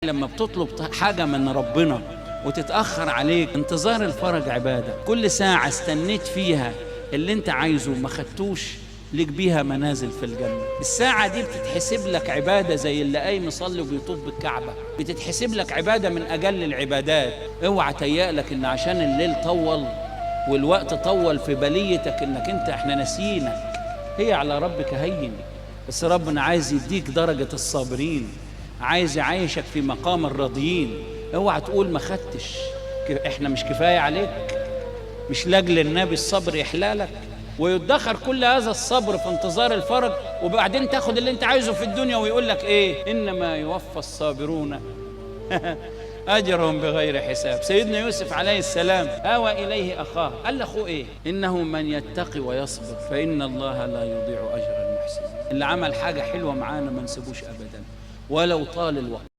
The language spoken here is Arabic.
لما بتطلب حاجة من ربنا وتتأخر عليك، انتظار الفرج عبادة. كل ساعة استنيت فيها اللي انت عايزه ما خدتوش، ليك بيها منازل في الجنة. الساعة دي بتتحسب لك عبادة زي اللي قايم يصلي وبيطوف بالكعبة، بتتحسب لك عبادة من أجل العبادات. اوعى تهيألك ان عشان الليل طول والوقت طول في بليتك انك احنا نسينك. هي على ربك هين، بس ربنا عايز يديك درجة الصابرين، عايز يعيشك في مقام الراضيين. اوعى تقول ما خدتش، احنا مش كفاية عليك؟ مش لاجل النبي الصبر يحلالك ويدخر كل هذا الصبر في انتظار الفرج، وبعدين تاخد اللي انت عايزه في الدنيا ويقول لك ايه؟ انما يوفى الصابرون اجرهم بغير حساب. سيدنا يوسف عليه السلام آوى اليه اخاه، قال لاخوه ايه؟ انه من يتقي ويصبر فان الله لا يضيع اجر المحسنين. اللي عمل حاجه حلوه معانا ما نسيبوش ابدا ولو طال الوقت.